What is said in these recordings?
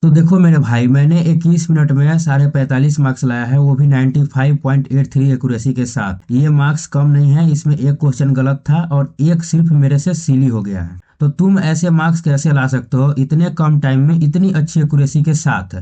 तो देखो मेरे भाई, मैंने 21 मिनट में 45.5 मार्क्स लाया है, वो भी 95.83 एक्यूरेसी के साथ। ये मार्क्स कम नहीं है, इसमें एक क्वेश्चन गलत था और एक सिर्फ मेरे से सिली हो गया है। तो तुम ऐसे मार्क्स कैसे ला सकते हो इतने कम टाइम में इतनी अच्छी एक्यूरेसी के साथ?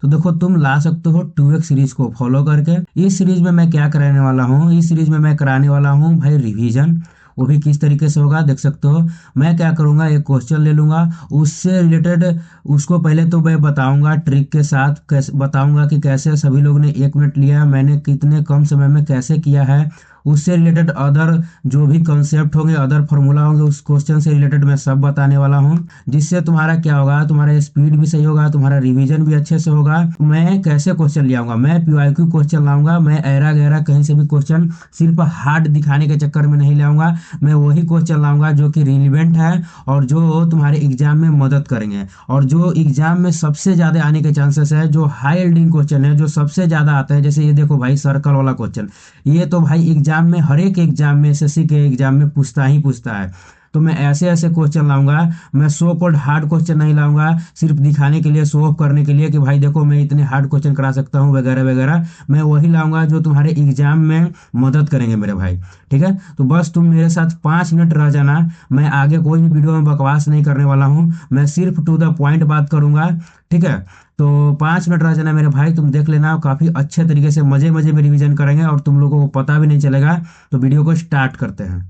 तो देखो, तुम ला सकते हो 2x सीरीज को फॉलो करके। इस सीरीज में मैं क्या कराने वाला हूँ, इस सीरीज में मैं कराने वाला हूँ भाई रिवीजन। वो भी किस तरीके से होगा देख सकते हो। मैं क्या करूंगा, एक क्वेश्चन ले लूंगा, उससे रिलेटेड उसको पहले तो मैं बताऊंगा ट्रिक के साथ, कैसे बताऊंगा कि कैसे सभी लोग ने 1 मिनट लिया, मैंने कितने कम समय में कैसे किया है। उससे रिलेटेड अदर जो भी कॉन्सेप्ट होंगे, अदर फॉर्मूला होंगे, उस क्वेश्चन से रिलेटेड मैं सब बताने वाला हूँ। जिससे तुम्हारा क्या होगा, तुम्हारा स्पीड भी सही होगा, तुम्हारा रिवीजन भी अच्छे से होगा। मैं कैसे क्वेश्चन ले आऊंगा, मैं पीवाईक्यू क्वेश्चन लाऊंगा, मैं ऐरा गैरा कहीं से भी क्वेश्चन सिर्फ हार्ड दिखाने के चक्कर में नहीं लाऊंगा। मैं वही क्वेश्चन लाऊंगा जो कि रिलीवेंट है और जो तुम्हारे एग्जाम में मदद करेंगे, और जो एग्जाम में सबसे ज्यादा आने के चांसेस है, जो हाई यील्डिंग क्वेश्चन है, जो सबसे ज्यादा आता है। जैसे ये देखो भाई, सर्कल वाला क्वेश्चन, ये तो भाई एग्जाम में, हर एक एग्जाम में, एसएससी के एग्जाम में पूछता ही पूछता है। तो मैं ऐसे ऐसे क्वेश्चन लाऊंगा। मैं सो कॉल्ड हार्ड क्वेश्चन नहीं लाऊंगा सिर्फ दिखाने के लिए, शो ऑफ करने के लिए कि भाई देखो मैं इतने हार्ड क्वेश्चन करा सकता हूँ वगैरह वगैरह। मैं वही लाऊंगा जो तुम्हारे एग्जाम में मदद करेंगे मेरे भाई। ठीक है, तो बस तुम मेरे साथ 5 मिनट रह जाना। मैं आगे कोई भी वीडियो में बकवास नहीं करने वाला हूँ, मैं सिर्फ टू द पॉइंट बात करूंगा। ठीक है, तो 5 मिनट रह जाना मेरे भाई, तुम देख लेना, काफी अच्छे तरीके से मजे मजे में रिवीजन करेंगे और तुम लोगों को पता भी नहीं चलेगा। तो वीडियो को स्टार्ट करते हैं।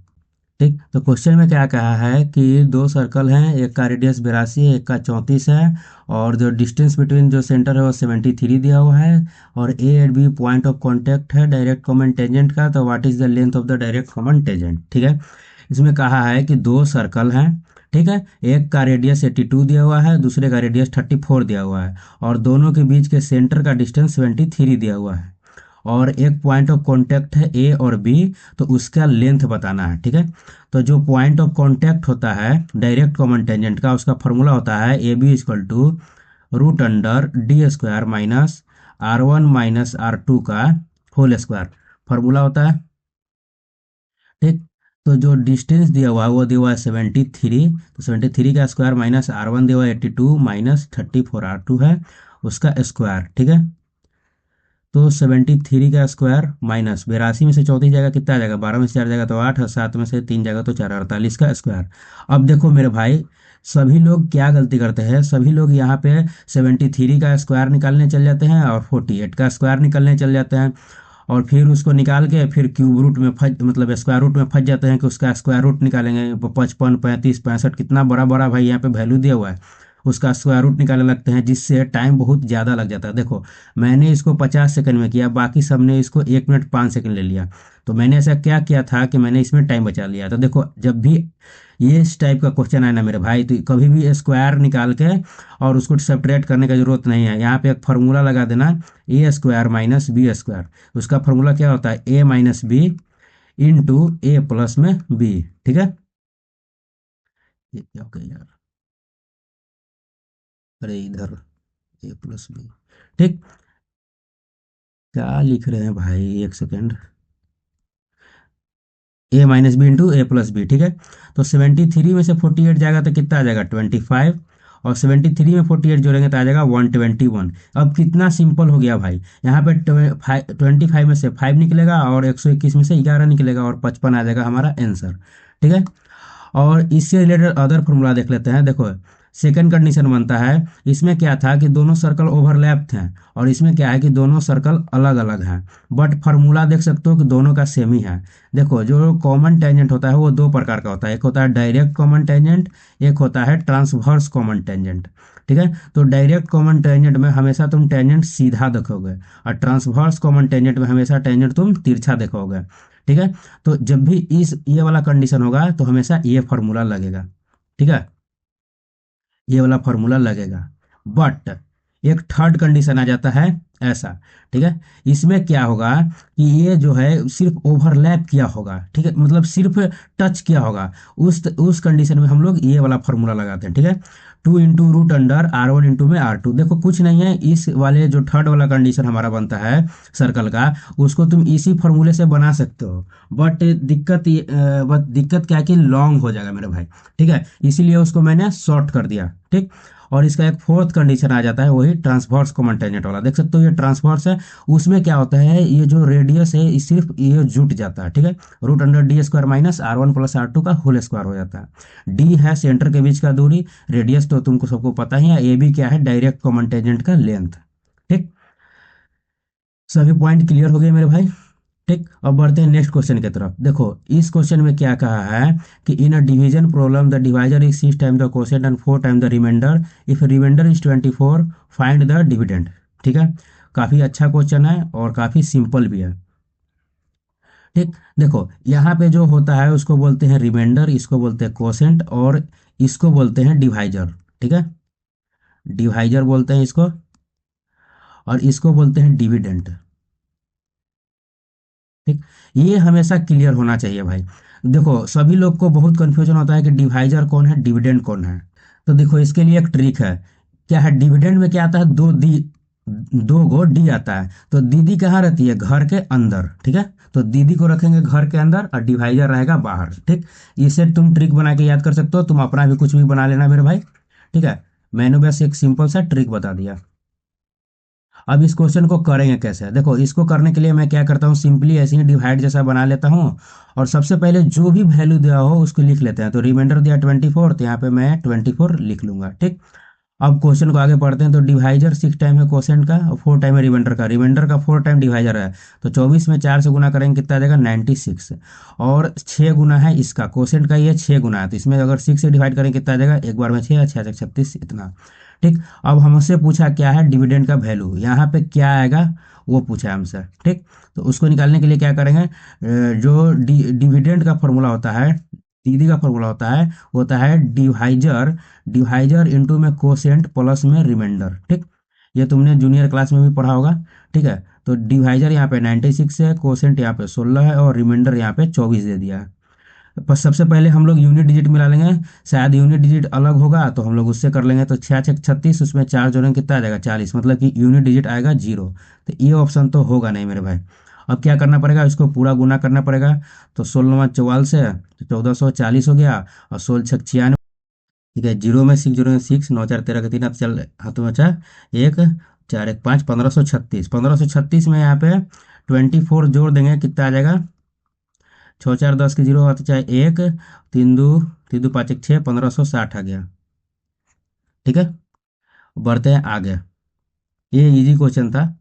ठीक, तो क्वेश्चन में क्या कहा है कि दो सर्कल हैं, एक का रेडियस 82 है, एक का 34 है, और जो डिस्टेंस बिटवीन जो सेंटर है वो 73 दिया हुआ है, और A and B point of contact है डायरेक्ट कॉमन टेंजेंट का। तो what is the length of the direct common tangent? ठीक है, इसमें कहा है कि दो सर्कल हैं। ठीक है, एक का रेडियस 82 दिया हुआ है, दूसरे का रेडियस 34 दिया हुआ है, और दोनों के बीच के सेंटर का डिस्टेंस 73 दिया हुआ है, और एक पॉइंट ऑफ कांटेक्ट है ए और बी। तो उसका लेंथ बताना है। ठीक है, तो जो पॉइंट ऑफ कांटेक्ट होता है डायरेक्ट कॉमन टेंजेंट का, उसका फॉर्मूला होता है A B equal to root under D square minus R1 minus R2 का होल स्क्वायर, फॉर्मूला होता है। ठीक, तो जो डिस्टेंस दिया हुआ है वो दिया हुआ है 73, तो 73 का स्क्वायर माइनस R1 दिया हुआ है 82 माइनस 34 R2 है उसका स्क्वायर। ठीक है, तो 73 का स्क्वायर माइनस 82 में से 34 जाएगा, कितना आ जाएगा, 12 में से 4 जाएगा तो 8, और 7 में से 3 जाएगा तो 4, 48 का स्क्वायर। अब देखो मेरे भाई, सभी लोग क्या गलती करते हैं, सभी लोग यहाँ पे 73 का स्क्वायर निकालने चल जाते हैं और 48 का स्क्वायर निकालने चल जाते हैं, और फिर उसको निकाल के फिर क्यूब रूट में फंस, मतलब स्क्वायर रूट में फंस जाते हैं कि उसका स्क्वायर रूट निकालेंगे। 55, 35, 65 कितना बड़ा बड़ा भाई यहाँ पे वैल्यू दिया हुआ है, उसका स्क्वायर रूट निकालने लगते हैं, जिससे टाइम बहुत ज़्यादा लग जाता है। देखो, मैंने इसको 50 सेकंड में किया, बाकी सबने इसको 1 मिनट 5 सेकंड ले लिया। तो मैंने ऐसा क्या किया था कि मैंने इसमें टाइम बचा लिया। तो देखो, जब भी ये इस टाइप का क्वेश्चन आए ना मेरे भाई, तो कभी भी स्क्वायर निकाल के और उसको सेपरेट करने की जरूरत नहीं है। यहाँ पे एक फार्मूला लगा देना, ए स्क्वायर माइनस बी स्क्वायर। उसका फार्मूला क्या होता है, ए माइनस बी इंटू ए प्लस में बी। ठीक है, ये क्या हो गया यार, अरे इधर ए प्लस बी। ठीक, क्या लिख रहे हैं भाई, एक सेकेंड, ए माइनस बी इंटू ए प्लस बी। ठीक है, तो 73 में से 48 जाएगा तो कितना आ जाएगा, 25, और 73 में 48 जोड़ेंगे तो आ जाएगा 121। अब कितना सिंपल हो गया भाई, यहाँ पे 25 में से 5 निकलेगा, और 121 में से 11 निकलेगा, और 55 आ जाएगा हमारा आंसर। ठीक है, और इससे रिलेटेड अदर फॉर्मूला देख लेते हैं। देखो, सेकंड कंडीशन बनता है, इसमें क्या था कि दोनों सर्कल ओवरलैप थे, और इसमें क्या है कि दोनों सर्कल अलग अलग हैं, बट फार्मूला देख सकते हो कि दोनों का सेम ही है। देखो, जो कॉमन टेंजेंट होता है वो दो प्रकार का होता है, एक होता है डायरेक्ट कॉमन टेंजेंट, एक होता है ट्रांसवर्स कॉमन टेंजेंट। ठीक है, तो डायरेक्ट कॉमन टेंजेंट में हमेशा तुम टेंजेंट सीधा देखोगे, और ट्रांसवर्स कॉमन टेंजेंट में हमेशा टेंजेंट तुम तिरछा देखोगे। ठीक है, तो जब भी इस ये वाला कंडीशन होगा तो हमेशा ये फार्मूला लगेगा। ठीक है, ये वाला फार्मूला लगेगा, बट एक थर्ड कंडीशन आ जाता है ऐसा। ठीक है, इसमें क्या होगा कि ये जो है सिर्फ ओवरलैप किया होगा, ठीक है, मतलब सिर्फ टच किया होगा। उस कंडीशन में हम लोग ये वाला फार्मूला लगाते हैं। ठीक है, 2 into root under R1 into में R2। देखो, कुछ नहीं है, इस वाले जो थर्ड वाला कंडीशन हमारा बनता है सर्कल का, उसको तुम इसी फार्मूले से बना सकते हो। बट दिक्कत क्या है कि लॉन्ग हो जाएगा मेरे भाई। ठीक है, इसीलिए उसको मैंने शॉर्ट कर दिया। ठीक, और इसका एक फोर्थ कंडीशन आ जाता है, वही ट्रांसवर्स कॉमन टेंजेंट वाला। देख सकते हो ये ट्रांसवर्स है, उसमें क्या होता है, ये जो रेडियस है सिर्फ ये जुट जाता है, ठीक है। Root under D square minus R1 plus R2 का होल स्क्वायर हो जाता है। डी है सेंटर के बीच का दूरी, रेडियस तो तुमको सबको पता ही है, ए बी क्या है, डायरेक्ट कॉमन टेंजेंट का लेंथ। ठीक, सभी पॉइंट क्लियर हो गए मेरे भाई। ठीक, अब बढ़ते हैं नेक्स्ट क्वेश्चन की तरफ। देखो इस क्वेश्चन में क्या कहा है कि in a division problem the divisor is 6 time the quotient and 4 time the remainder, if remainder is 24 find the dividend. ठीक है, काफी अच्छा क्वेश्चन है और काफी सिंपल भी है। ठीक, देखो यहाँ पे जो होता है उसको बोलते हैं रिमाइंडर, इसको बोलते हैं क्वोशिएंट और इसको बोलते हैं डिवाइजर। ठीक है, डिवाइजर बोलते हैं इसको और इसको बोलते हैं डिविडेंड। ठीक, ये हमेशा क्लियर होना चाहिए भाई। देखो सभी लोग को बहुत कंफ्यूजन होता है कि डिवाइजर कौन है, डिविडेंड कौन है। तो देखो इसके लिए एक ट्रिक है। क्या है, डिविडेंड में क्या आता है, दो गो डी आता है, तो दीदी कहाँ रहती है, घर के अंदर। ठीक है, तो दीदी को रखेंगे घर के अंदर और डिवाइजर रहेगा बाहर। ठीक, इसे तुम ट्रिक बना के याद कर सकते हो, तुम अपना भी कुछ भी बना लेना मेरे भाई। ठीक है, मैंने बस एक सिंपल सा ट्रिक बता दिया। अब इस क्वेश्चन को करेंगे कैसे, देखो इसको करने के लिए मैं क्या करता हूँ, सिंपली ऐसे ही डिवाइड जैसा बना लेता हूँ और सबसे पहले जो भी वैल्यू दिया हो उसको लिख लेते हैं। तो रिमाइंडर दिया 24, तो यहाँ पे मैं 24 लिख लूंगा। ठीक, अब क्वेश्चन को आगे पढ़ते हैं। तो डिवाइजर 6 टाइम है क्वोशिएंट का और 4 टाइम है रिमाइंडर का। रिमाइंडर का 4 टाइम डिवाइजर है, तो 24 में 4 से गुना करेंगे कितना आ जाएगा, 96। और 6 गुना है इसका, क्वोशिएंट का ये 6 गुना है, तो इसमें अगर 6 से डिवाइड करेंगे कितना आ जाएगा, एक बार में 6, 6 से 36 इतना। ठीक, अब हमसे पूछा क्या है डिविडेंड का वैल्यू, यहाँ पे क्या आएगा वो पूछा है हमसे। ठीक, तो उसको निकालने के लिए क्या करेंगे, जो डिविडेंड का फॉर्मूला होता है, दीदी का फॉर्मूला होता है डिवाइजर, डिवाइजर इंटू में कोसेंट प्लस में रिमाइंडर। ठीक, ये तुमने जूनियर क्लास में भी पढ़ा होगा। ठीक है, तो डिवाइजर यहाँ पे 96 है, कोसेंट यहाँ पे 16 है और रिमाइंडर यहाँ पे 24 दे दिया है। बस सबसे पहले हम लोग यूनिट डिजिट मिला लेंगे, शायद यूनिट डिजिट अलग होगा तो हम लोग उससे कर लेंगे। तो 6 6 36, उसमें 4 जोड़ेंगे कितना आ जाएगा, 40, मतलब कि यूनिट डिजिट आएगा 0। तो ये ऑप्शन तो होगा नहीं मेरे भाई। अब क्या करना पड़ेगा, इसको पूरा गुना करना पड़ेगा। तो 16 से 1440 हो गया और 16 ठीक है, जीरो में 6 जोड़ेंगे 6, 9 4 13 का 3 हाथ चल हाथों में अच्छा, 1 4 1 5, 1536। 1536 में यहाँ पे 24 जोड़ देंगे कितना आ जाएगा, 6 4 10 के 0 होता चाहे 1, 3 2 5 1 6, 1560 आ गया। ठीक है, बढ़ते हैं आगे। ये इजी क्वेश्चन था।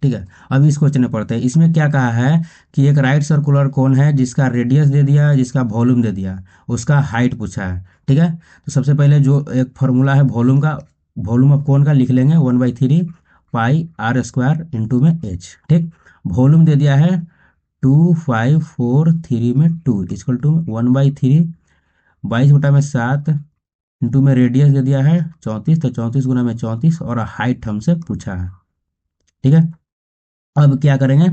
ठीक है, अब इस क्वेश्चन में पढ़ते हैं। इसमें क्या कहा है कि एक राइट सर्कुलर कोन है जिसका रेडियस दे दिया, जिसका वॉल्यूम दे दिया, उसका हाइट पूछा है। ठीक है, तो सबसे पहले जो एक फॉर्मूला है वॉल्यूम का, वॉल्यूम ऑफ कोन का लिख लेंगे 1/3 पाई आर स्क्वायर इंटू में एच। ठीक, वॉल्यूम दे दिया है 2543 में 2 इक्वल टू 1/3 22/7 इंटू में रेडियस दे दिया है 34, तो 34 गुना में 34 और हाइट हमसे पूछा है। ठीक है, अब क्या करेंगे,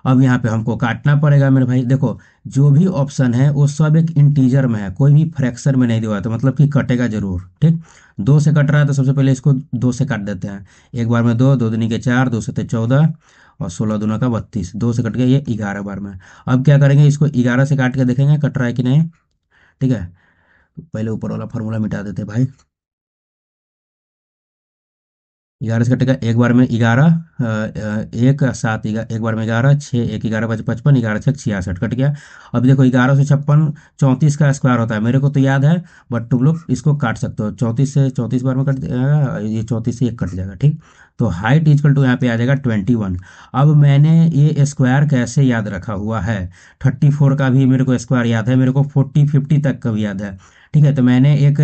अब यहाँ पे हमको काटना पड़ेगा मेरे भाई। देखो जो भी ऑप्शन है वो सब एक इंटीजर में है, कोई भी फ्रैक्शन में नहीं दिया हुआ है, तो मतलब कि कटेगा जरूर। ठीक, 2 से कट रहा है तो सबसे पहले इसको 2 से काट देते हैं। एक बार में 2, 2 दूनी के 4, 2 से 14 और 16 दूना का 32, 2 से कट गया ये 11 बार में। अब क्या करेंगे, इसको 11 से काट के देखेंगे कट रहा है कि नहीं। ठीक है, पहले ऊपर वाला फॉर्मूला मिटा देते हैं भाई। 11 से कटेगा एक बार में 11, एक 7, एक बार में 11, 6 1 11 5 55, 11 6 66 कट गया। अब देखो 11 से 56 34 का स्क्वायर होता है, मेरे को तो याद है, बट तुम लोग इसको काट सकते हो। 34 से 34 बार में कट जाएगा, ये 34 से एक कट जाएगा। ठीक, तो हाइट इजकल टू यहाँ पे आ जाएगा 21। अब मैंने ये स्क्वायर कैसे याद रखा हुआ है, 34 का भी मेरे को स्क्वायर याद है, मेरे को 40 50 तक का भी याद है। ठीक है, तो मैंने एक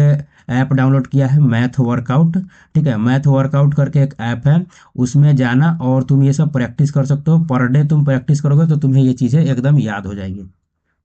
ऐप डाउनलोड किया है मैथ वर्कआउट। ठीक है, मैथ वर्कआउट करके एक ऐप है, उसमें जाना और तुम ये सब प्रैक्टिस कर सकते हो। पर डे तुम प्रैक्टिस करोगे तो तुम्हें ये चीज़ें एकदम याद हो जाएगी।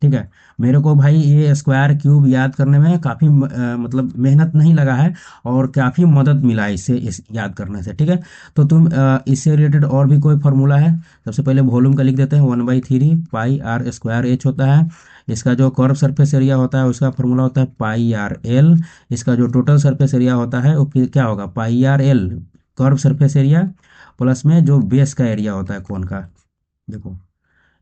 ठीक है, मेरे को भाई ये स्क्वायर क्यूब याद करने में काफ़ी मतलब मेहनत नहीं लगा है और काफ़ी मदद मिला है इससे, इस याद करने से। ठीक है, तो तुम इससे रिलेटेड और भी कोई फार्मूला है, सबसे पहले वॉल्यूम का लिख देते हैं 1/3 पाई आर स्क्वायर एच होता है। इसका जो कर्व सरफेस एरिया होता है उसका फार्मूला होता है पाई आर एल। इसका जो टोटल सरफेस एरिया होता है वो क्या होगा, pi R L curve surface area plus में जो बेस का एरिया होता है कोन का। देखो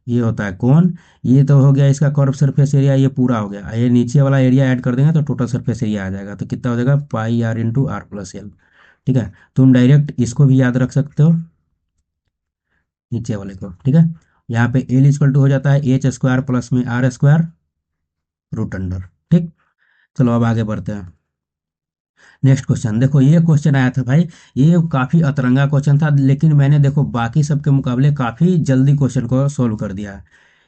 ये होता है कोण। ये तो हो गया इसका कर्व सरफेस एरिया, ये पूरा हो गया। ये नीचे वाला एरिया ऐड कर देंगे तो टोटल सरफेस एरिया आ जाएगा। तो कितना हो जाएगा, pi R into R plus L. ठीक है, तुम डायरेक्ट इसको भी याद रख सकते हो, नीचे वाले को। ठीक है, यहाँ पे एल इक्वल टू हो जाता है एच स्क्वायर प्लस में आर स्क्वायर रूट अंडर। ठीक, चलो अब आगे बढ़ते हैं। नेक्स्ट क्वेश्चन देखो, ये क्वेश्चन आया था भाई, ये काफी अतरंगा क्वेश्चन था, लेकिन मैंने देखो बाकी सबके मुकाबले काफी जल्दी क्वेश्चन को सोल्व कर दिया है।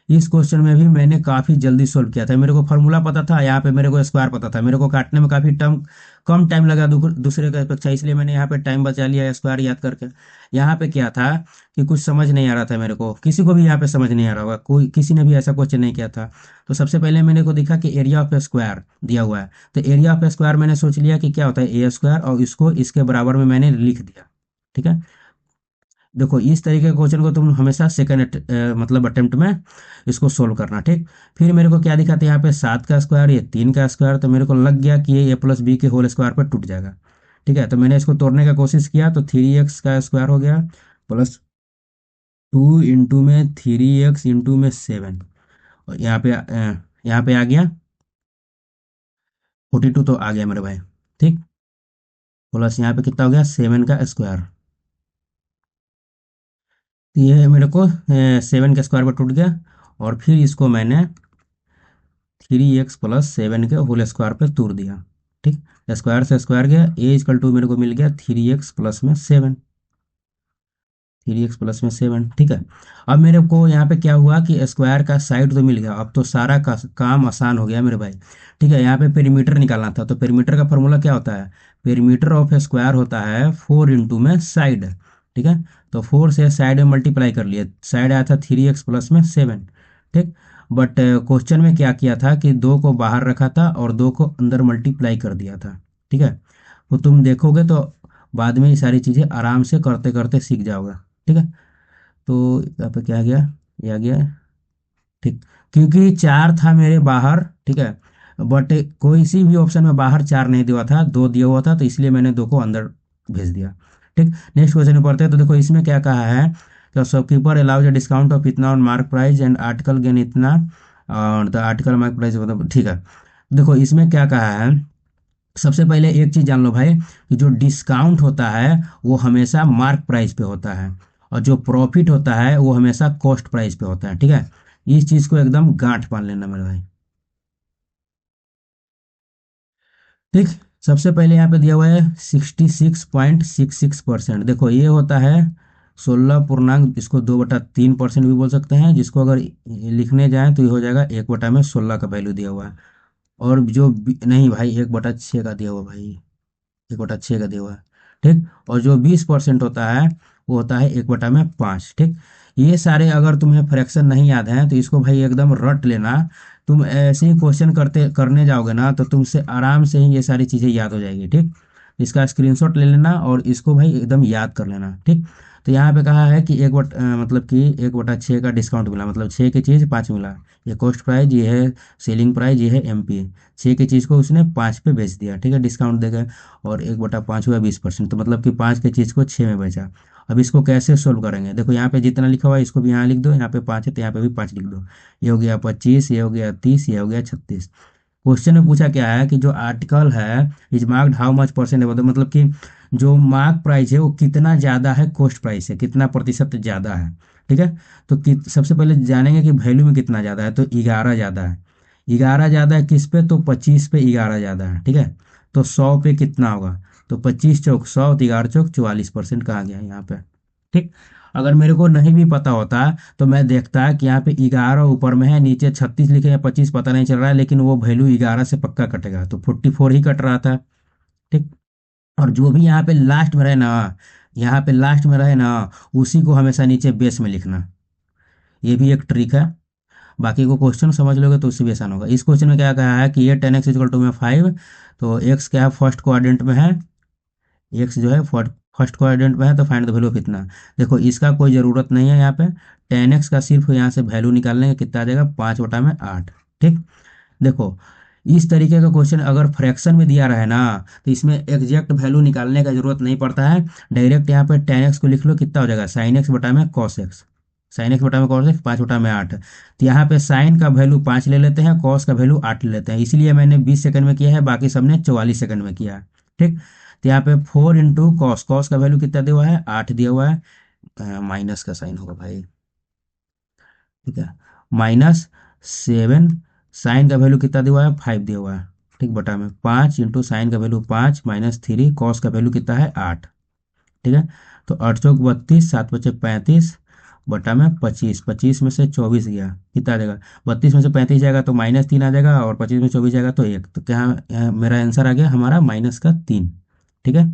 इस क्वेश्चन में भी मैंने काफी जल्दी सोल्व किया था। मेरे को फॉर्मूला पता था, यहाँ पे मेरे को स्क्वायर पता था, मेरे को काटने में काफी कम टाइम लगा दूसरे का अपेक्षा, इसलिए मैंने यहाँ पे टाइम बचा लिया स्क्वायर याद करके। यहाँ पे क्या था कि कुछ समझ नहीं आ रहा था मेरे को, किसी को भी यहाँ पे समझ नहीं आ रहा होगा, कोई किसी ने भी ऐसा क्वेश्चन नहीं किया था। तो सबसे पहले मैंने को देखा कि एरिया ऑफ स्क्वायर दिया हुआ है, तो एरिया ऑफ स्क्वायर मैंने सोच लिया कि क्या होता है ए स्क्वायर, और इसको इसके बराबर में मैंने लिख दिया। ठीक है, देखो इस तरीके के क्वेश्चन को तुम हमेशा सेकंड मतलब अटेम्प्ट में इसको सोल्व करना। ठीक, फिर मेरे को क्या दिखा था यहाँ पे 7 का स्क्वायर, ये 3 का स्क्वायर, तो मेरे को लग गया कि ये ए प्लस बी के होल स्क्वायर पर टूट जाएगा। ठीक है, तो मैंने इसको तोड़ने का कोशिश किया, तो 3x का स्क्वायर हो गया प्लस 2 इंटू में 3x इंटू में 7, और यहाँ पे आ गया 42, तो आ गया मेरे भाई। ठीक, प्लस यहाँ पे कितना हो गया 7 का स्क्वायर, तो ये मेरे को 7 के स्क्वायर पर टूट गया, और फिर इसको मैंने 3x प्लस 7 के होल स्क्वायर पे तोड़ दिया। ठीक, स्क्वायर से स्क्वायर गया, ए इक्वल टू मेरे को मिल गया 3x प्लस में 7, 3x प्लस में 7। ठीक है, अब मेरे को यहाँ पे क्या हुआ कि स्क्वायर का साइड तो मिल गया, अब तो सारा काम आसान हो गया मेरे भाई। ठीक है, यहाँ पे पेरीमीटर निकालना था, तो पेरीमीटर का फॉर्मूला क्या होता है, पेरीमीटर ऑफ स्क्वायर होता है 4 इंटू में साइड। ठीक है, तो 4 से साइड में मल्टीप्लाई कर लिए, साइड आया था 3x प्लस में 7। ठीक, बट क्वेश्चन में क्या किया था कि 2 को बाहर रखा था और 2 को अंदर मल्टीप्लाई कर दिया था। ठीक है, तो तुम देखोगे तो बाद में ये सारी चीज़ें आराम से करते करते सीख जाओगे। ठीक है, तो यहाँ पे क्या आ गया, ये आ गया। ठीक, क्योंकि 4 था मेरे बाहर। ठीक है, बट कोई सी भी ऑप्शन में बाहर 4 नहीं दिया था, 2 दिया हुआ था, तो इसलिए मैंने 2 को अंदर भेज दिया। ठीक, नेक्स्ट क्वेश्चन में पढ़ते हैं, तो देखो इसमें क्या कहा है, तो shopkeeper allows a discount of इतना on mark price and article gain इतना, और द आर्टिकल मार्क प्राइस मतलब। ठीक है, देखो इसमें क्या कहा है, सबसे पहले एक चीज जान लो भाई कि जो डिस्काउंट होता है वो हमेशा मार्क प्राइस पे होता है, और जो प्रॉफिट होता है वो हमेशा कॉस्ट प्राइस पे होता है। ठीक है, इस चीज को एकदम गांठ बांध लेना मेरे भाई। ठीक, सबसे पहले यहाँ पे दिया हुआ है 66.66%। देखो ये होता है 16 पूर्णांक, इसको 2/3% भी बोल सकते हैं, जिसको अगर लिखने जाए तो ये हो जाएगा 1/16 का वैल्यू दिया हुआ है। और जो नहीं भाई, 1/6 का दिया हुआ भाई, 1/6 का दिया हुआ है। ठीक, और जो 20% होता है वो होता है 1/5। ठीक, ये सारे अगर तुम्हें फ्रैक्शन नहीं याद है तो इसको भाई एकदम रट लेना। तुम ऐसे ही क्वेश्चन करते करने जाओगे ना तो तुमसे आराम से ही ये सारी चीज़ें याद हो जाएगी। ठीक, इसका स्क्रीनशॉट ले लेना और इसको भाई एकदम याद कर लेना। ठीक, तो यहाँ पे कहा है कि मतलब कि 1/6 का डिस्काउंट मिला, मतलब 6 की चीज़ 5 मिला। ये कॉस्ट प्राइस, ये है सेलिंग प्राइस, ये है एमपी। 6 की चीज़ को उसने 5 पे बेच दिया। ठीक है, डिस्काउंट देकर, और 1/5 हुआ 20%, तो मतलब कि 5 की चीज़ को 6 में बेचा। अब इसको कैसे सोल्व करेंगे, देखो यहाँ पे जितना लिखा हुआ है इसको भी यहाँ लिख दो, यहाँ पे 5 है तो यहाँ पे भी 5 लिख दो। ये हो गया 25, ये हो गया 30, ये हो गया 36। क्वेश्चन में पूछा क्या है कि जो आर्टिकल है is marked how much percent, मतलब कि जो मार्क प्राइस है वो कितना ज़्यादा है कॉस्ट प्राइस से, कितना प्रतिशत ज़्यादा है। ठीक है, तो सबसे पहले जानेंगे कि वैल्यू में कितना ज़्यादा है, तो 11 ज़्यादा है। 11 ज़्यादा है किस पे, तो 25 पे 11 ज़्यादा है। ठीक है, तो 100 पे कितना होगा, तो 25 चौक 100, 11 चौक 44% का आ गया यहाँ पे। ठीक, अगर मेरे को नहीं भी पता होता तो मैं देखता कि यहाँ पे 11 ऊपर में है, नीचे 36 लिखे हैं, 25 पता नहीं चल रहा है, लेकिन वो वैल्यू 11 से पक्का कटेगा, तो 44 ही कट रहा था। ठीक, और जो भी यहाँ पे लास्ट में रहे ना, यहाँ पे लास्ट में रहे ना, उसी को हमेशा नीचे बेस में लिखना। ये भी एक ट्रिक है, बाकी को क्वेश्चन समझ लोगे तो उससे भी आसान होगा। इस क्वेश्चन में क्या कहा है कि ये 10x इक्वल टू में 5, तो x क्या है फर्स्ट क्वाड्रेंट में है, एक्स जो है फर्स्ट क्वाड्रेंट में है, तो फाइंड द वैल्यू ऑफ इतना। देखो इसका कोई ज़रूरत नहीं है यहाँ पे, 10x का सिर्फ यहाँ से वैल्यू निकालने का कितना आ जाएगा, 5/8। ठीक, देखो इस तरीके का क्वेश्चन अगर फ्रैक्शन में दिया रहे ना तो इसमें एग्जैक्ट वैल्यू निकालने का जरूरत नहीं पड़ता है, डायरेक्ट यहाँ पे 10x को लिख लो, कितना हो जाएगा sin x बटा में cos x। साइन एक्स बटा में कॉस एक्स, 5/8। तो यहाँ पे साइन का वैल्यू 5 ले लेते हैं, कॉस का वैल्यू 8 ले लेते हैं, इसलिए मैंने 20 सेकंड में किया है, बाकी सबने 44 सेकंड में किया है। ठीक। तो यहाँ पे 4 इंटू कॉस, कॉस का वैल्यू कितना दिया हुआ है, 8 दिया हुआ है, माइनस का साइन होगा भाई। ठीक है। -7, साइन का वैल्यू कितना दिया हुआ है, 5 दिया हुआ है। ठीक, बटा में 5 इंटू साइन का वैल्यू 5 -3, कॉस का वैल्यू कितना है, 8। ठीक है। तो 8 चौक 32, 7 बचे 35, बटा में 25, 25 में से 24 गया, कितना आ जाएगा, 32 में से 35 जाएगा तो -3 आ जाएगा, और 25 में 24 जाएगा तो 1, तो क्या मेरा आंसर आ गया हमारा -3। ठीक है।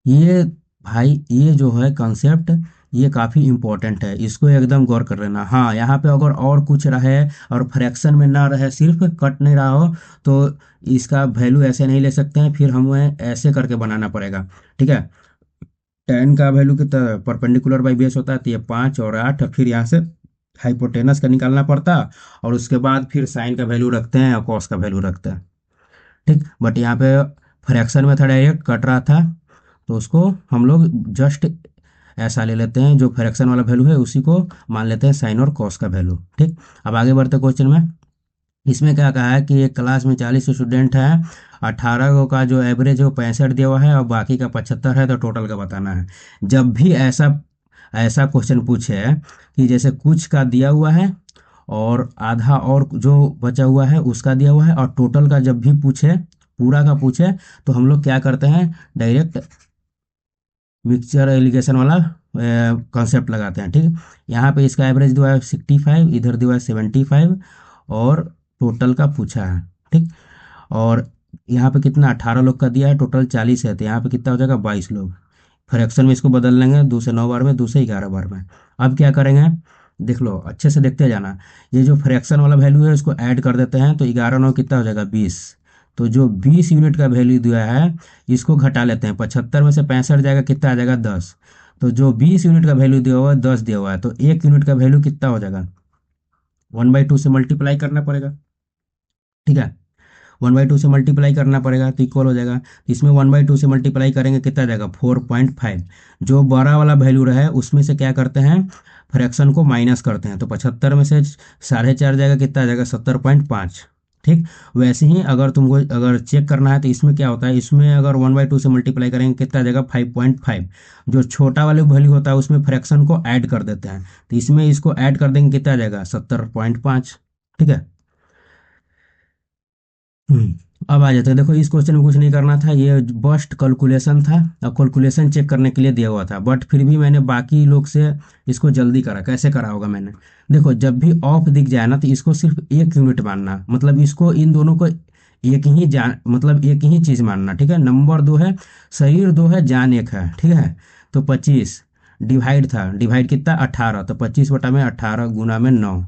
ये भाई, ये जो है कॉन्सेप्ट, ये काफ़ी इंपॉर्टेंट है, इसको एकदम गौर कर लेना। हाँ, यहाँ पे अगर और कुछ रहे और फ्रैक्शन में ना रहे, सिर्फ कट नहीं रहा हो, तो इसका वैल्यू ऐसे नहीं ले सकते हैं, फिर हमें ऐसे करके बनाना पड़ेगा। ठीक है। टेन का वैल्यू कितना परपेंडिकुलर बाई बेस होता है, तो ये 5 और 8, फिर यहाँ से हाइपोटेनस का निकालना पड़ता, और उसके बाद फिर साइन का वैल्यू रखते हैं और कॉस का वैल्यू रखते हैं। ठीक, बट यहाँ पे फ्रैक्शन में था, डायरेक्ट कट रहा था, तो उसको हम लोग जस्ट ऐसा ले लेते हैं, जो फ्रैक्शन वाला वैल्यू है उसी को मान लेते हैं साइन और कॉस का वैल्यू। ठीक। अब आगे बढ़ते क्वेश्चन में। इसमें क्या कहा है कि एक क्लास में 40 स्टूडेंट है, 18 का जो एवरेज है वो 65 दिया हुआ है, और बाकी का 75 है, तो टोटल का बताना है। जब भी ऐसा ऐसा क्वेश्चन पूछे कि जैसे कुछ का दिया हुआ है और आधा और जो बचा हुआ है उसका दिया हुआ है, और टोटल का जब भी पूछे, पूरा का पूछे, तो हम लोग क्या करते हैं, डायरेक्ट मिक्सचर एलिगेशन वाला कॉन्सेप्ट लगाते हैं। ठीक। यहाँ पे इसका एवरेज दिया है 65, इधर दिया है 75, और टोटल का पूछा है। ठीक। और यहाँ पे कितना, 18 लोग का दिया है, टोटल 40 है, तो यहाँ पे कितना हो जाएगा, 22 लोग। फ्रैक्शन में इसको बदल लेंगे, 2 से 9 बार में, 2 से 11 बार में। अब क्या करेंगे, देख लो अच्छे से देखते जाना। ये जो फ्रैक्शन वाला वैल्यू है इसको ऐड कर देते हैं, तो 11 9 कितना हो जाएगा, 20। तो जो 20 यूनिट का वैल्यू दिया है इसको घटा लेते हैं, 75 में से 65 जाएगा, कितना आ जाएगा, 10। तो जो 20 यूनिट का वैल्यू दिया हुआ है 10 दिया हुआ है, तो 1 यूनिट का वैल्यू कितना हो जाएगा, 1/2 से मल्टीप्लाई करना पड़ेगा। ठीक है। 1/2 से मल्टीप्लाई करना पड़ेगा तो इक्वल हो जाएगा। इसमें 1/2 से मल्टीप्लाई करेंगे, कितना आ जाएगा, 4.5। जो बड़ा वाला वैल्यू रहे उसमें से क्या करते हैं, फ्रैक्शन को माइनस करते हैं, तो 75 में से 4.5 जाएगा, कितना आ जाएगा, 70.5। ठीक। वैसे ही अगर तुमको अगर चेक करना है तो इसमें क्या होता है, इसमें अगर 1/2 से मल्टीप्लाई करेंगे, कितना आ जाएगा, 5.5। जो छोटा वाले वैल्यू होता है उसमें फ्रैक्शन को ऐड कर देते हैं, तो इसमें इसको ऐड कर देंगे, कितना आ जाएगा, 70.5। ठीक है। अब आ जाते हैं, देखो इस क्वेश्चन में कुछ नहीं करना था, ये बस्ट कैलकुलेशन था, और कैलकुलेशन चेक करने के लिए दिया हुआ था, बट फिर भी मैंने बाकी लोग से इसको जल्दी करा। कैसे करा होगा मैंने, देखो जब भी ऑफ दिख जाए ना, तो इसको सिर्फ 1 यूनिट मानना, मतलब इसको इन दोनों को एक ही जान, मतलब एक ही चीज मानना। ठीक है। नंबर दो है, शरीर दो है, जान एक है। ठीक है। तो 25 डिवाइड था, डिवाइड कितना, 18, तो 25/18 गुना में 9,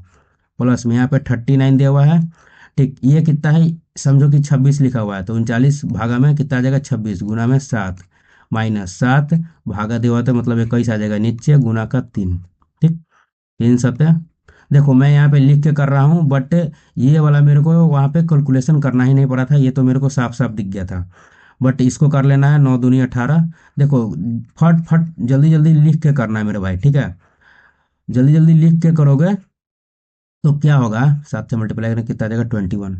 प्लस में यहाँ पे 39 दिया हुआ है। ठीक, ये कितना है, समझो कि 26 लिखा हुआ है, तो 39 भागा में कितना आ जाएगा, 26 गुना में 7, -7 भागा दिया हुआ था, मतलब 21 आ जाएगा नीचे, गुना का 3। ठीक। 3 सत्या, देखो मैं यहाँ पे लिख के कर रहा हूँ, बट ये वाला मेरे को वहाँ पे कैलकुलेशन करना ही नहीं पड़ा था, ये तो मेरे को साफ साफ दिख गया था, बट इसको कर लेना है, 9 दूनी 18। देखो फट फट जल्दी जल्दी लिख के करना है मेरे भाई। ठीक है। जल्दी जल्दी लिख के करोगे तो क्या होगा, 7 से मल्टीप्लाई करें, कितना आ जाएगा, 21।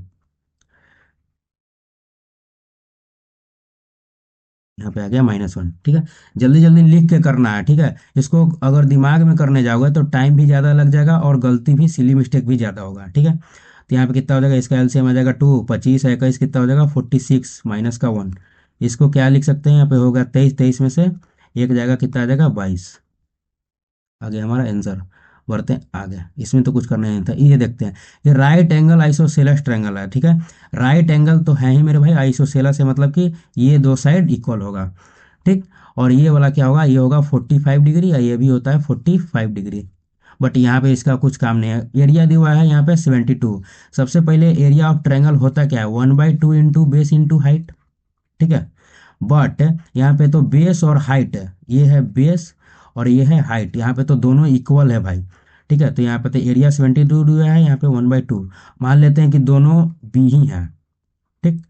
यहाँ पे आ गया -1। ठीक है। जल्दी जल्दी लिख के करना है। ठीक है। इसको अगर दिमाग में करने जाओगे तो टाइम भी ज़्यादा लग जाएगा, और गलती भी, सिली मिस्टेक भी ज़्यादा होगा। ठीक है। तो यहाँ पे कितना हो जाएगा, इसका एलसीएम आ जाएगा 2, 25 है 21, कितना हो जाएगा, 46 माइनस का 1। इसको क्या लिख सकते हैं, यहाँ पे होगा 23, 23 में से एक जाएगा, कितना आ जाएगा, 22। आ गया हमारा आंसर। बढ़ते हैं आगे, इसमें तो कुछ करना नहीं था। ये देखते हैं, ये राइट एंगल आइसोसेलेस ट्रायंगल है। ठीक है। राइट एंगल तो है ही मेरे भाई, आइसोसेलेस है मतलब कि ये दो साइड इक्वल होगा। ठीक। और ये वाला क्या होगा, ये होगा 45 डिग्री, और ये भी होता है 45 डिग्री। बट यहाँ पे इसका कुछ काम नहीं है। एरिया दिया हुआ है यहाँ पे 72। सबसे पहले एरिया ऑफ ट्रायंगल होता क्या है, 1/2 इंटू बेस इंटू हाइट। ठीक है। बट यहाँ पे तो बेस और हाइट है, ये है बेस और ये है हाइट, यहाँ पे तो दोनों इक्वल है भाई। ठीक है। तो यहाँ पे तो एरिया 72 दिया है, यहाँ पे 1/2 मान लेते हैं कि दोनों बी ही हैं। ठीक।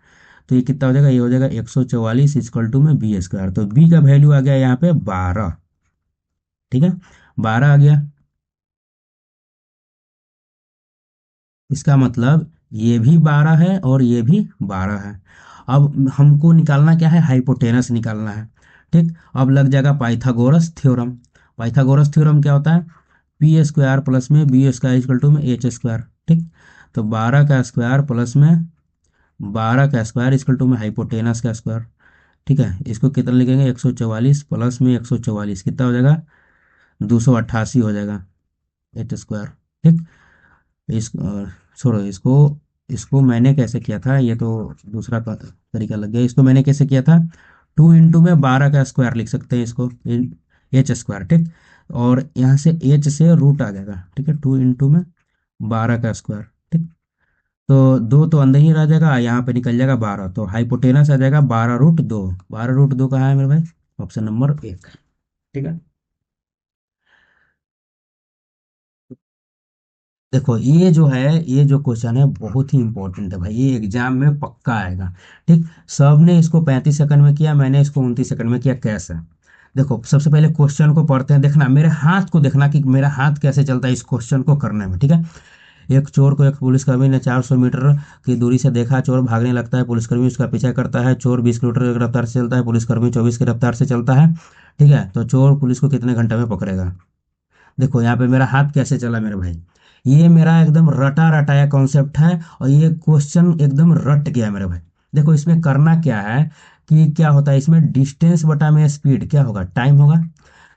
तो ये कितना हो जाएगा, ये हो जाएगा 144 इक्वल टू में बी स्क्वायर, तो बी का वैल्यू आ गया यहाँ पे 12। ठीक है। 12 आ गया। इसका मतलब ये भी 12 है और ये भी 12 है। अब हमको निकालना क्या है, हाइपोटेनस निकालना है। ठीक, अब लग जाएगा पाइथागोरस थ्योरम। पाइथागोरस थ्योरम क्या होता है, पी स्क्वायर प्लस में बी स्क्वायर इक्वल टू में एच स्क्वायर। ठीक, तो 12 का स्क्वायर प्लस में 12 का स्क्वायर इक्वल टू में हाइपोटेनस का स्क्वायर। ठीक है, इसको कितना लिखेंगे, 144 प्लस में 144 कितना हो जाएगा, 288 हो जाएगा एच स्क्वायर। ठीक, इस छोड़ो इसको। इसको मैंने कैसे किया था, ये तो दूसरा तरीका लग गया। इसको मैंने कैसे किया था, 2 इंटू में 12 का स्क्वायर लिख सकते हैं इसको, एच स्क्वायर। ठीक, और यहाँ से एच से रूट आ जाएगा। ठीक है, 2 इंटू में 12 का स्क्वायर। ठीक, तो दो तो अंदर ही रह जाएगा, यहाँ पे निकल जाएगा 12, तो हाइपोटेनस आ जाएगा 12√2। 12√2 कहाँ है मेरे भाई, ऑप्शन नंबर 1। ठीक है, देखो ये जो है, ये जो क्वेश्चन है बहुत ही इंपॉर्टेंट है भाई, ये एग्जाम में पक्का आएगा। ठीक, सब ने इसको 35 सेकंड में किया, मैंने इसको 29 सेकंड में किया, कैसे। देखो सबसे पहले क्वेश्चन को पढ़ते हैं, देखना मेरे हाथ को, देखना कि मेरा हाथ कैसे चलता है इस क्वेश्चन को करने में। ठीक है, एक चोर को एक पुलिसकर्मी ने 400 मीटर की दूरी से देखा, चोर भागने लगता है, पुलिसकर्मी उसका पीछा करता है, चोर 20 किलोमीटर की रफ्तार से चलता है, पुलिसकर्मी 24 की रफ्तार से चलता है। ठीक है, तो चोर पुलिस को कितने घंटे में पकड़ेगा। देखो यहाँ पे मेरा हाथ कैसे चला मेरे भाई, ये मेरा एकदम रटा रटाया कॉन्सेप्ट है, और ये क्वेश्चन एकदम रट गया मेरे भाई। देखो इसमें करना क्या है, कि क्या होता है इसमें, डिस्टेंस बटा में स्पीड क्या होगा, टाइम होगा।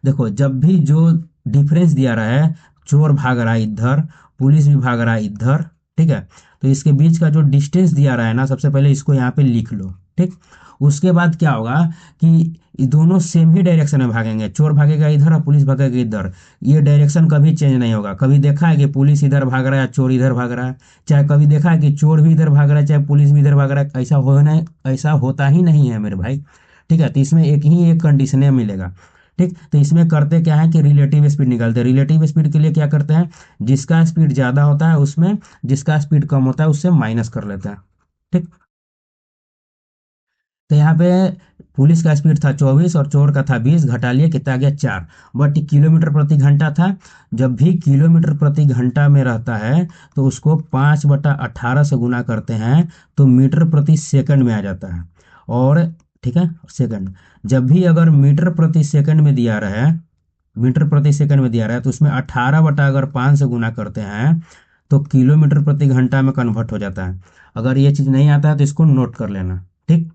देखो जब भी जो डिफरेंस दिया रहा है, चोर भाग रहा है इधर, पुलिस भी भाग रहा है इधर। ठीक है, तो इसके बीच का जो डिस्टेंस दिया रहा है ना, सबसे पहले इसको यहाँ पे लिख लो। ठीक, उसके बाद क्या होगा कि ये दोनों सेम ही डायरेक्शन में भागेंगे, चोर भागेगा इधर और पुलिस भागेगा इधर। ये डायरेक्शन कभी चेंज नहीं होगा, कभी देखा है कि पुलिस इधर भाग रहा है चोर इधर भाग रहा है, चाहे कभी देखा है कि चोर भी इधर भाग रहा है चाहे पुलिस भी इधर भाग रहा है, ऐसा होना, ऐसा होता ही नहीं है मेरे भाई। ठीक है, तो इसमें एक ही एक कंडीशन मिलेगा। ठीक, तो इसमें करते क्या है कि रिलेटिव स्पीड निकालते हैं। रिलेटिव स्पीड के लिए क्या करते हैं, जिसका स्पीड ज्यादा होता है उसमें, जिसका स्पीड कम होता है उससे माइनस कर लेते हैं। ठीक, तो यहाँ पे पुलिस का स्पीड था 24 और चोर का था 20, घटा लिए कितना आ गया 4। बट किलोमीटर प्रति घंटा था, जब भी किलोमीटर प्रति घंटा में रहता है तो उसको 5/18 से गुना करते हैं तो मीटर प्रति सेकंड में आ जाता है। और ठीक है, सेकंड, जब भी अगर मीटर प्रति सेकंड में दिया रहा है, मीटर प्रति सेकंड में दिया रहा है तो उसमें 18 बटा अगर 5 से गुना करते हैं तो किलोमीटर प्रति घंटा में कन्वर्ट हो जाता है। अगर ये चीज़ नहीं आता है तो इसको नोट कर लेना। ठीक,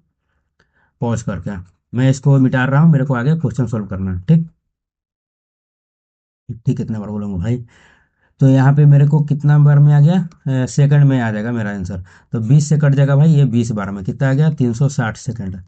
पॉज करके मैं इसको मिटा रहा हूँ, मेरे को आगे क्वेश्चन सोल्व करना है। ठीक, ठीक कितने बार बोलूँगा भाई। तो यहाँ पे मेरे को कितना बार में आ गया, सेकंड में आ जाएगा मेरा आंसर। तो 20 से कट जाएगा भाई, ये 20 बार में कितना आ गया, 360 सेकंड।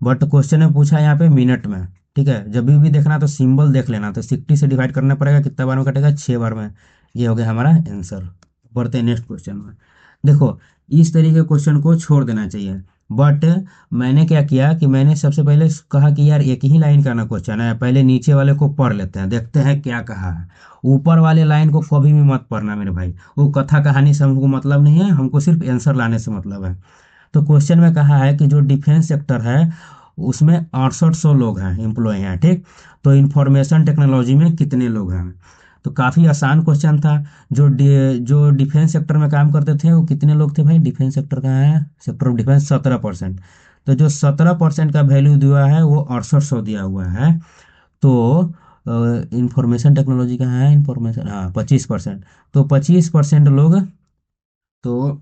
बट क्वेश्चन में पूछा यहाँ पे मिनट में। ठीक है, जब भी देखना तो सिंबल देख लेना, तो 60 से डिवाइड करना पड़ेगा, कितना बार में कटेगा, 6 बार में। ये हो गया हमारा आंसर। बढ़ते हैं नेक्स्ट क्वेश्चन में। देखो इस तरीके के क्वेश्चन को छोड़ देना चाहिए, बट मैंने क्या किया कि मैंने सबसे पहले कहा कि यार एक ही लाइन का ना क्वेश्चन है, पहले नीचे वाले को पढ़ लेते हैं, देखते हैं क्या कहा है। ऊपर वाले लाइन को कभी भी मत पढ़ना मेरे भाई, वो कथा कहानी से हमको मतलब नहीं है, हमको सिर्फ आंसर लाने से मतलब है। तो क्वेश्चन में कहा है कि जो डिफेंस सेक्टर है उसमें 6800 लोग हैं, एम्प्लॉय हैं। ठीक, तो इंफॉर्मेशन टेक्नोलॉजी में कितने लोग हैं। तो काफ़ी आसान क्वेश्चन था। जो डिफेंस सेक्टर में काम करते थे वो कितने लोग थे भाई, डिफेंस सेक्टर का है, सेक्टर ऑफ डिफेंस 17%। तो जो 17% का वैल्यू दिया है वो 6800 दिया हुआ है। तो इंफॉर्मेशन टेक्नोलॉजी का है, इंफॉर्मेशन हाँ 25%। तो 25% लोग, तो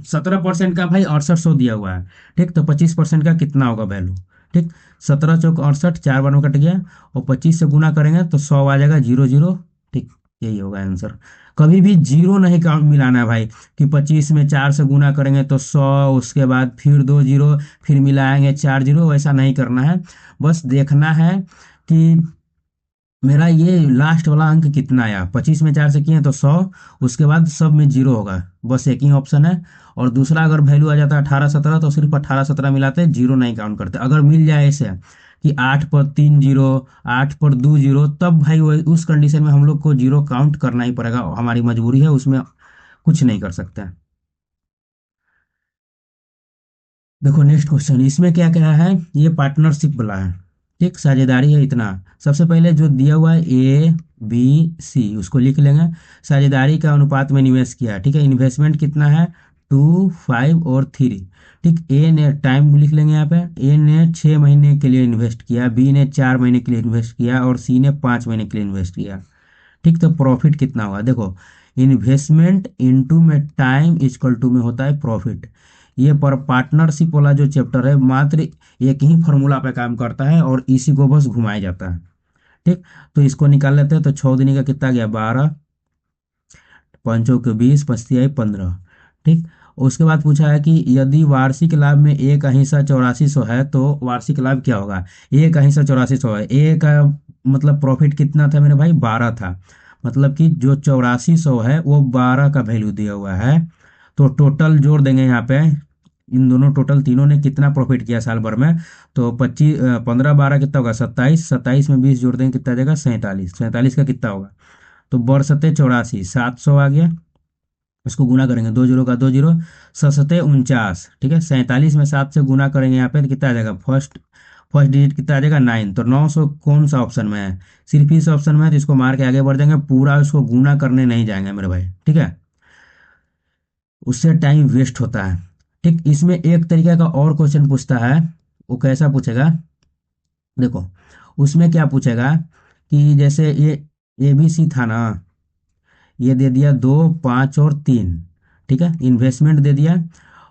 17% का भाई 6800 दिया हुआ है। ठीक, तो 25% का कितना होगा वैल्यू। ठीक, 17 चौक 68, 4 बार में कट गया, और 25 से गुना करेंगे तो 100 आ जाएगा, 0 0। ठीक, यही होगा आंसर। कभी भी जीरो नहीं काउंट मिलाना है भाई, कि 25 में 4 से गुना करेंगे तो 100, उसके बाद फिर 2 0, फिर मिलाएंगे 4 0, वैसा नहीं करना है। बस देखना है कि मेरा ये लास्ट वाला अंक कितना आया, 25 में 4 से किए तो 100, उसके बाद सब में जीरो होगा, बस एक ही ऑप्शन है। और दूसरा अगर वैल्यू आ जाता है 18 17 तो सिर्फ 18 17 मिलाते हैं, जीरो नहीं काउंट करते। अगर मिल जाए ऐसे कि 8 पर 3 0, 8 पर 2 0, तब भाई वो उस कंडीशन में हम लोग को जीरो काउंट करना ही पड़ेगा, हमारी मजबूरी है, उसमें कुछ नहीं कर सकते। देखो नेक्स्ट क्वेश्चन, इसमें क्या क्या है, ये पार्टनरशिप वाला है। ठीक, साझेदारी है इतना। सबसे पहले जो दिया हुआ है ए बी सी उसको लिख लेंगे। साझेदारी का अनुपात में निवेश किया, ठीक है। इन्वेस्टमेंट कितना है, 2, 5 और 3। ठीक, ए ने टाइम लिख लेंगे यहाँ पे। ए ने 6 महीने के लिए इन्वेस्ट किया, बी ने 4 महीने के लिए इन्वेस्ट किया और सी ने 5 महीने के लिए इन्वेस्ट किया। ठीक, तो प्रॉफिट कितना हुआ देखो, इन्वेस्टमेंट इनटू में टाइम इक्वल टू में होता है प्रॉफिट। ये पर पार्टनरशिप वाला जो चैप्टर है मात्र एक ही फॉर्मूला पे काम करता है और इसी को बस घुमाया जाता है। ठीक, तो इसको निकाल लेते हैं। तो 6 दूनी का कितना गया 12, पाँचों के 20, पचती आई 15। ठीक, उसके बाद पूछा है कि यदि वार्षिक लाभ में ए का हिस्सा 8400 है तो वार्षिक लाभ क्या होगा। ए का हिस्सा 8400 है, ए का मतलब प्रॉफिट कितना था मेरे भाई, 12 था। मतलब कि जो 8400 है वो 12 का वैल्यू दिया हुआ है। तो टोटल जोड़ देंगे यहाँ पे, इन दोनों टोटल तीनों ने कितना प्रॉफिट किया साल भर में। तो 25, 15, 12 कितना होगा 27, 27 में 20 जोड़ देंगे कितना आ जाएगा 47, 47 का कितना होगा। तो बरसते 84, 700 आ गया। इसको गुना करेंगे, 2 जीरो का 2 जीरो, सतते 49। ठीक है, 47 में 7 से गुना करेंगे यहाँ पे तो कितना आ जाएगा, फर्स्ट फर्स्ट डिजिट कितना आ जाएगा 9। तो 900 कौन सा ऑप्शन में है, सिर्फ इस ऑप्शन में है। तो इसको मार के आगे बढ़ जाएंगे, पूरा उसको गुना करने नहीं जाएंगे मेरे भाई। ठीक है, उससे टाइम वेस्ट होता है। ठीक, इसमें एक तरीके का और क्वेश्चन पूछता है। वो कैसा पूछेगा देखो, उसमें क्या पूछेगा कि जैसे ये ABC था ना, ये दे दिया 2, 5 और 3। ठीक है, इन्वेस्टमेंट दे दिया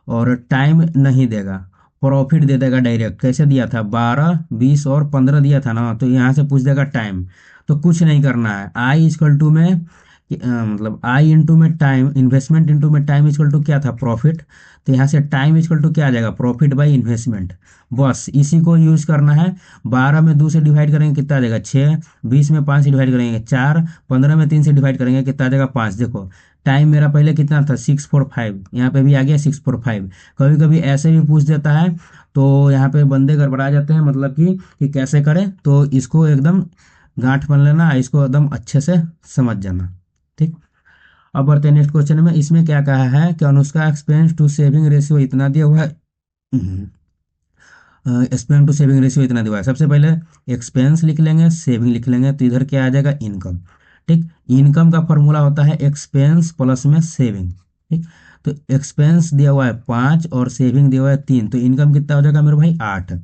और टाइम नहीं देगा, प्रॉफिट दे देगा डायरेक्ट। कैसे दिया था, 12, 20 और 15 दिया था ना, तो यहाँ से पूछ देगा टाइम। तो कुछ नहीं करना है, आई इक्वल टू में मतलब आई इंटू में टाइम, इन्वेस्टमेंट इंटू में टाइम इक्वल टू क्या था, प्रॉफिट। तो यहाँ से टाइम इक्वल टू क्या आ जाएगा, प्रॉफिट बाई इन्वेस्टमेंट। बस इसी को यूज करना है। 12 में 2 से डिवाइड करेंगे कितना आ जाएगा 6, 20 में 5 से डिवाइड करेंगे 4, 15 में 3 से डिवाइड करेंगे कितना आ जाएगा 5। देखो टाइम मेरा पहले कितना था 645, यहाँ पे भी आ गया 645। कभी कभी ऐसे भी पूछ देता है तो यहाँ पे बंदे गड़बड़ा जाते हैं, मतलब कि कैसे करें। तो इसको एकदम गांठ बन लेना, इसको एकदम अच्छे से समझ जाना। ठीक, अब बढ़ते हैं नेक्स्ट क्वेश्चन में। इसमें क्या कहा है कि Anushka expense to saving ratio इतना दिया हुआ है, एक्सपेंस टू सेविंग रेशियो इतना दिया हुआ है। सबसे पहले एक्सपेंस लिख लेंगे, सेविंग लिख लेंगे, तो इधर क्या आ जाएगा इनकम। ठीक, इनकम का फॉर्मूला होता है एक्सपेंस प्लस में सेविंग। ठीक, तो एक्सपेंस दिया हुआ है 5 और सेविंग दिया हुआ है 3, तो इनकम कितना हो जाएगा मेरे भाई 8।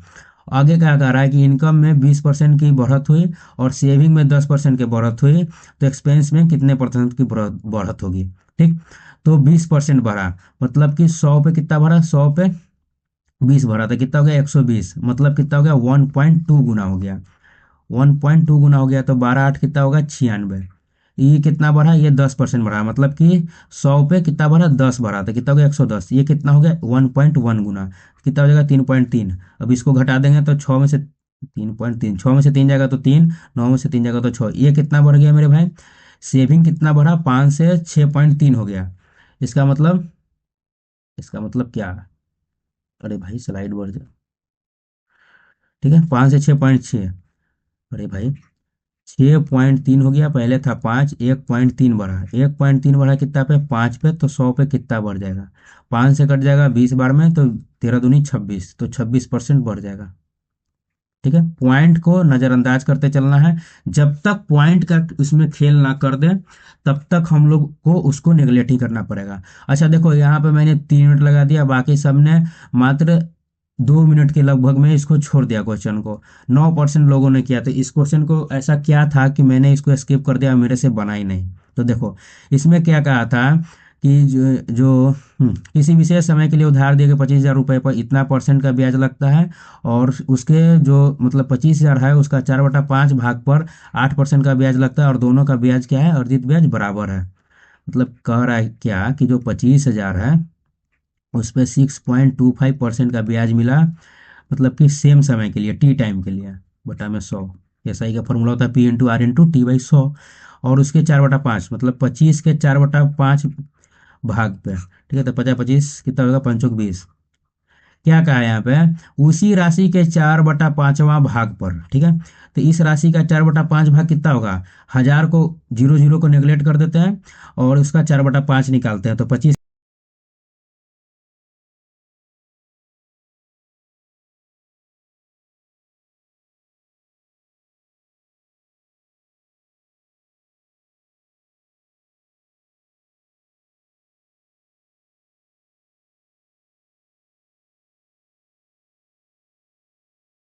आगे क्या कह रहा है कि इनकम में 20% की बढ़त हुई और सेविंग में 10% की बढ़त हुई, तो एक्सपेंस में कितने परसेंट की बढ़त होगी। ठीक, तो 20% बढ़ा, मतलब कि 100 पे कितना बढ़ा, 100 पे 20 भरा था, कितना हो गया 120। मतलब कितना हो गया 1.2 गुना हो गया, 1.2 गुना हो गया। तो 12, 8 कितना होगा 96। ये कितना बढ़ा, ये 10% बढ़ा, मतलब कि 100 पे कितना बढ़ा 10 बढ़ा, तो कितना हो गया 110। ये कितना हो गया 1.1 गुना, कितना हो जाएगा 3.3। अब इसको घटा देंगे तो 6 में से 3.3, 6 में से 3 जाएगा तो 3, 9 में से 3 जाएगा तो 6। ये कितना बढ़ गया मेरे भाई, सेविंग कितना बढ़ा 5 से 6.3 हो गया। इसका मतलब, इसका मतलब क्या, अरे भाई स्लाइड बढ़ जाए। ठीक है, 5 से 6.6, अरे भाई 6.3 हो गया। पहले था 5, 1.3 बढ़ा, 1.3 बढ़ा कितना पे 5 पे, तो 100 पे कितना बढ़ जाएगा, 5 से कट जाएगा 20 बार में, तो 13 दूनी 26, तो 26% बढ़ जाएगा। ठीक है, पॉइंट को नजरअंदाज करते चलना है। जब तक पॉइंट का उसमें खेल ना कर दे तब तक हम लोग को उसको नेगलेक्ट ही करना पड़ेगा। अच्छा देखो, यहाँ पे मैंने 3 मिनट लगा दिया, बाकी सबने मात्र 2 मिनट के लगभग में इसको छोड़ दिया क्वेश्चन को। 9% लोगों ने किया। तो इस क्वेश्चन को ऐसा क्या था कि मैंने इसको स्किप कर दिया, मेरे से बना ही नहीं। तो देखो इसमें क्या कहा था कि किसी विशेष समय के लिए उधार दिए गए 25,000 रुपये पर इतना परसेंट का ब्याज लगता है, और उसके जो मतलब 25,000 है उसका 4/5 भाग पर 8% का ब्याज लगता है, और दोनों का ब्याज क्या है, अर्जित ब्याज बराबर है। मतलब कह रहा है क्या कि जो 25,000 है उस पर 6.25% का ब्याज मिला, मतलब कि सेम समय के लिए टी टाइम के लिए, बटा में 100। ऐसा ही का फॉर्मूला होता है P/R/T/100। और उसके 4/5 मतलब 25 के 4/5 भाग पे। ठीक है, तो 50, 25 कितना होगा 5 20। क्या कहा है यहाँ पे, उसी राशि के 4/5वां भाग पर। ठीक है, तो इस राशि का 4/5 भाग कितना होगा, 1000 को 0 0 को नेग्लेक्ट कर देते हैं और उसका 4/5 निकालते हैं, तो 25